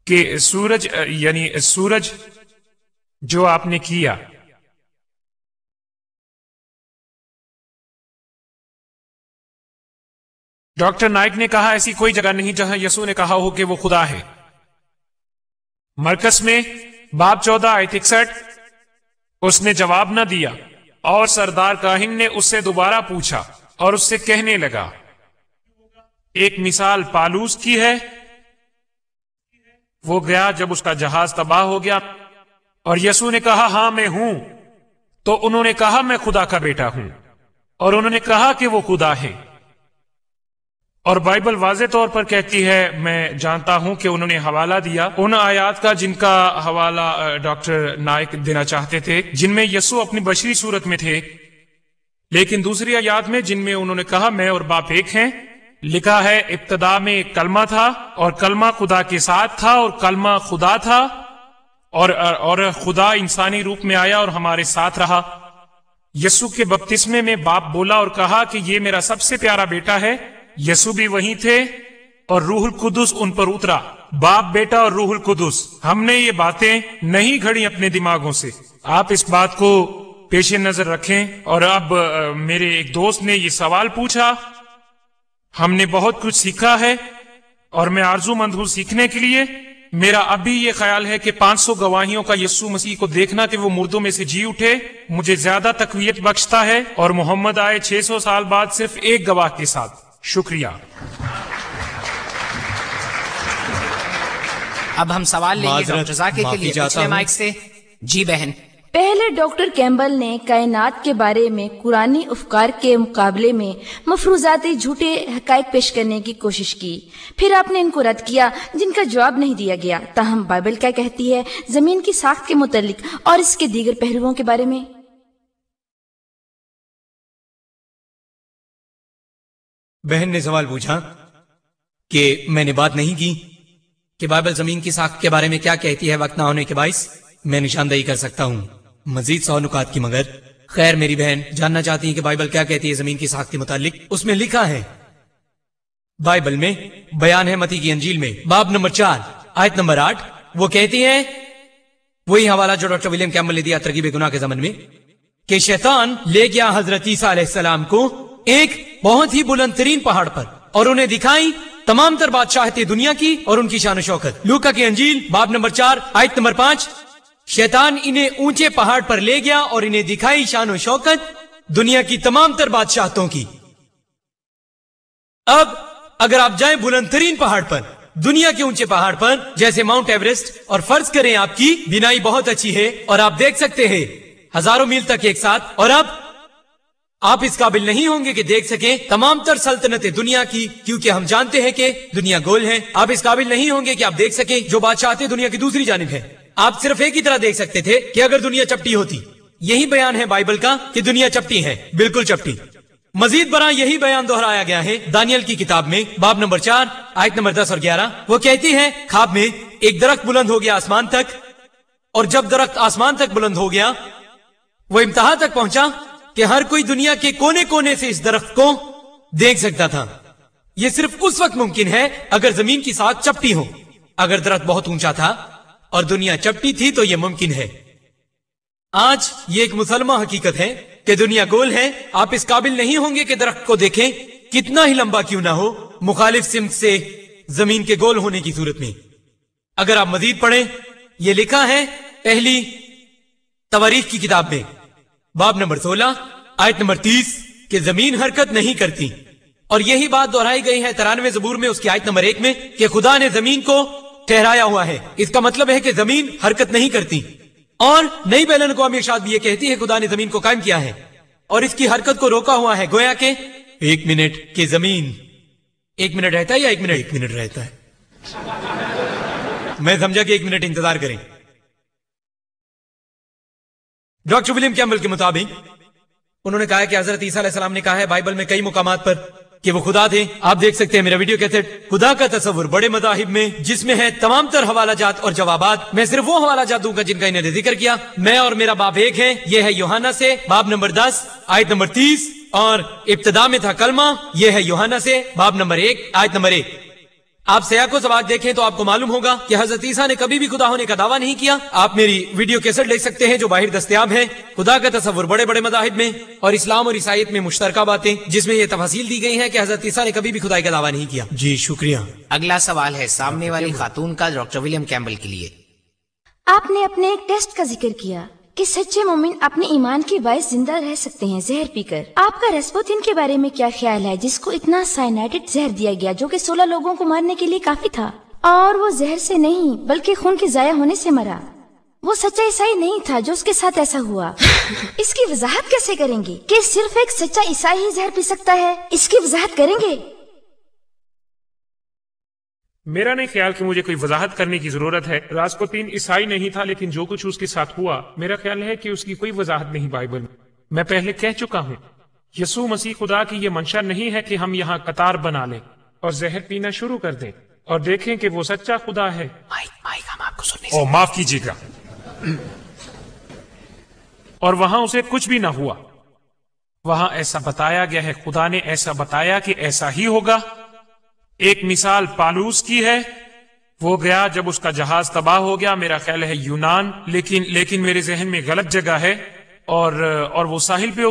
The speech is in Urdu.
کہ سورج یعنی سورج جو آپ نے کیا، ڈاکٹر نائک نے کہا ایسی کوئی جگہ نہیں جہاں یسوع نے کہا ہو کہ وہ خدا ہے۔ مرکز میں باب 14 آیت 61، اس نے جواب نہ دیا اور سردار کاہن نے اس سے دوبارہ پوچھا اور اس سے کہنے لگا، ایک مثال پالوس کی ہے۔ وہ گیا جب اس کا جہاز تباہ ہو گیا اور یسوع نے کہا ہاں میں ہوں، تو انہوں نے کہا میں خدا کا بیٹا ہوں، اور انہوں نے کہا کہ وہ خدا ہے۔ اور بائبل واضح طور پر کہتی ہے، میں جانتا ہوں کہ انہوں نے حوالہ دیا ان آیات کا جن کا حوالہ ڈاکٹر نائک دینا چاہتے تھے، جن میں یسوع اپنی بشری صورت میں تھے، لیکن دوسری آیات میں جن میں انہوں نے کہا میں اور باپ ایک ہیں، لکھا ہے ابتدا میں ایک کلمہ تھا اور کلمہ خدا کے ساتھ تھا اور کلمہ خدا تھا اور خدا انسانی روپ میں آیا اور ہمارے ساتھ رہا۔ یسوع کے بپتسمے میں باپ بولا اور کہا کہ یہ میرا سب سے پیارا بیٹا ہے۔ یسوع بھی وہیں تھے اور روح القدس ان پر اترا۔ باپ، بیٹا اور روح القدس، ہم نے یہ باتیں نہیں گھڑی اپنے دماغوں سے۔ آپ اس بات کو پیش نظر رکھیں۔ اور اب میرے ایک دوست نے یہ سوال پوچھا، ہم نے بہت کچھ سیکھا ہے اور میں آرزو مند ہوں سیکھنے کے لیے۔ میرا اب بھی یہ خیال ہے کہ 500 گواہیوں کا یسوع مسیح کو دیکھنا کہ وہ مردوں میں سے جی اٹھے مجھے زیادہ تقویت بخشتا ہے، اور محمد آئے 600 سال بعد صرف ایک گواہ کے ساتھ۔ شکریہ۔ اب ہم سوال لیں گے ڈاکٹر ذاکر کے لیے پچھلے مائک سے۔ جی بہن۔ پہلے ڈاکٹر کیمبل نے کائنات کے بارے میں قرآنی افکار کے مقابلے میں مفروضاتی جھوٹے حقائق پیش کرنے کی کوشش کی، پھر آپ نے ان کو رد کیا جن کا جواب نہیں دیا گیا۔ تاہم بائبل کیا کہتی ہے زمین کی ساخت کے متعلق اور اس کے دیگر پہلوؤں کے بارے میں؟ بہن نے سوال پوچھا کہ میں نے بات نہیں کی کہ بائبل زمین کی ساخت کے بارے میں کیا کہتی ہے وقت نہ ہونے کے باعث۔ میں نشاندہی کر سکتا ہوں مزید 100 نکات کی، مگر خیر میری بہن جاننا چاہتی ہیں کہ بائبل کیا کہتی ہے زمین کی ساخت کے متعلق۔ اس میں لکھا ہے، بائبل میں بیان ہے متی کی انجیل میں باب نمبر 4 آیت نمبر 8، وہ کہتی ہے، وہی حوالہ جو ڈاکٹر ولیم کیمبل نے دیا ترغیب گناہ کے ضمن میں، کہ شیطان لے گیا حضرت عیسیٰ علیہ السلام کو ایک بہت ہی بلند ترین پہاڑ پر اور انہیں دکھائی تمام تر بادشاہتیں دنیا کی اور ان کی شان و شوکت۔ لوکا کی انجیل باب نمبر 4 آیت نمبر 5، شیطان انہیں اونچے پہاڑ پر لے گیا اور انہیں دکھائی شان و شوکت دنیا کی تمام تر بادشاہتوں کی۔ اب اگر آپ جائیں بلند ترین پہاڑ پر، دنیا کے اونچے پہاڑ پر جیسے ماؤنٹ ایوریسٹ، اور فرض کریں آپ کی بینائی بہت اچھی ہے اور آپ دیکھ سکتے ہیں ہزاروں میل تک ایک ساتھ، اور اب آپ اس قابل نہیں ہوں گے کہ دیکھ سکیں تمام تر سلطنتیں دنیا کی، کیونکہ ہم جانتے ہیں کہ دنیا گول ہے۔ آپ اس قابل نہیں ہوں گے کہ آپ دیکھ سکیں جو بادشاہتیں دنیا کی دوسری جانب ہے۔ آپ صرف ایک ہی طرح دیکھ سکتے تھے کہ اگر دنیا چپٹی ہوتی۔ یہی بیان ہے بائبل کا کہ دنیا چپٹی ہے، بالکل چپٹی۔ مزید برآں یہی بیان دہرایا گیا ہے دانیل کی کتاب میں باب نمبر 4 آیت نمبر 10 اور 11، وہ کہتی ہے، خواب میں ایک درخت بلند ہو گیا آسمان تک، اور جب درخت آسمان تک بلند ہو گیا وہ انتہا تک پہنچا کہ ہر کوئی دنیا کے کونے کونے سے اس درخت کو دیکھ سکتا تھا۔ یہ صرف اس وقت ممکن ہے اگر زمین کی ساخت چپٹی ہو۔ اگر درخت بہت اونچا تھا اور دنیا چپٹی تھی تو یہ ممکن ہے۔ آج یہ ایک مسلمہ حقیقت ہے کہ دنیا گول ہے۔ آپ اس قابل نہیں ہوں گے کہ درخت کو دیکھیں کتنا ہی لمبا کیوں نہ ہو، مخالف سمت سے زمین کے گول ہونے کی صورت میں۔ اگر آپ مزید پڑھیں، یہ لکھا ہے پہلی تواریخ کی کتاب میں باب نمبر 16 آیت نمبر 30 کہ زمین حرکت نہیں کرتی، اور یہی بات دہرائی گئی ہے 93 زبور میں اس کی آیت نمبر 1 میں کہ خدا نے زمین کو ٹھہرایا ہوا ہے۔ اس کا مطلب ہے کہ زمین حرکت نہیں کرتی۔ اور نئی بین الاقوامی ارشاد بھی یہ کہتی ہے خدا نے زمین کو قائم کیا ہے اور اس کی حرکت کو روکا ہوا ہے، گویا کہ 1 منٹ کہ زمین 1 منٹ رہتا ہے یا 1 منٹ 1 منٹ رہتا ہے۔ میں سمجھا کہ 1 منٹ انتظار کریں۔ ڈاکٹر ولیم کیمبل کے مطابق انہوں نے کہا کہ حضرت عیسیٰ علیہ السلام نے کہا ہے بائبل میں کئی مقامات پر کہ وہ خدا تھے۔ آپ دیکھ سکتے ہیں میرا ویڈیو کیسٹ خدا کا تصور بڑے مذاہب میں، جس میں ہے تمام تر حوالہ جات اور جوابات۔ میں صرف وہ حوالہ جات دوں گا جن کا انہوں نے ذکر کیا۔ میں اور میرا باپ ایک ہے، یہ ہے یوحنا سے باب نمبر 10 آیت نمبر 30، اور ابتدا میں تھا کلمہ، یہ ہے یوحنا سے باب نمبر 1 آیت نمبر 1۔ آپ سیاق و سباق دیکھیں تو آپ کو معلوم ہوگا کہ حضرت عیسیٰ نے کبھی بھی خدا ہونے کا دعویٰ نہیں کیا. آپ میری ویڈیو کیسٹ دیکھ سکتے ہیں جو باہر دستیاب ہے. خدا کا تصور بڑے بڑے مذاہب میں اور اسلام اور عیسائیت میں مشترکہ باتیں جس میں یہ تفاصیل دی گئی ہیں کہ حضرت عیسیٰ نے کبھی بھی خدائی کا دعویٰ نہیں کیا. جی شکریہ. اگلا سوال ہے سامنے والی خاتون کا ڈاکٹر ولیم کیمبل کے لیے. آپ نے اپنے ایک ٹیسٹ کا ذکر کیا کہ سچے مومن اپنے ایمان کے باعث زندہ رہ سکتے ہیں زہر پی کر. آپ کا رسپوتین کے بارے میں کیا خیال ہے جس کو اتنا سائنائڈڈ زہر دیا گیا جو کہ 16 لوگوں کو مارنے کے لیے کافی تھا، اور وہ زہر سے نہیں بلکہ خون کے ضائع ہونے سے مرا؟ وہ سچا عیسائی نہیں تھا جو اس کے ساتھ ایسا ہوا. اس کی وضاحت کیسے کریں گے کہ صرف ایک سچا عیسائی ہی زہر پی سکتا ہے؟ اس کی وضاحت کریں گے؟ میرا نہیں خیال کہ مجھے کوئی وضاحت کرنے کی ضرورت ہے. راسپوتین عیسائی نہیں تھا، لیکن جو کچھ اس کے ساتھ ہوا میرا خیال ہے کہ اس کی کوئی وضاحت نہیں بائبل میں. میں پہلے کہہ چکا ہوں یسوع مسیح خدا کی یہ منشا نہیں ہے کہ ہم یہاں قطار بنا لیں اور زہر پینا شروع کر دیں اور دیکھیں کہ وہ سچا خدا ہے. ہم آپ کو سننے معاف کیجیے گا. اور وہاں اسے کچھ بھی نہ ہوا. وہاں ایسا بتایا گیا ہے، خدا نے ایسا بتایا کہ ایسا ہی ہوگا. ایک مثال پالوس کی ہے، وہ گیا جب اس کا جہاز تباہ ہو گیا، میرا خیال ہے یونان، لیکن میرے ذہن میں غلط جگہ ہے، اور وہ ساحل پہ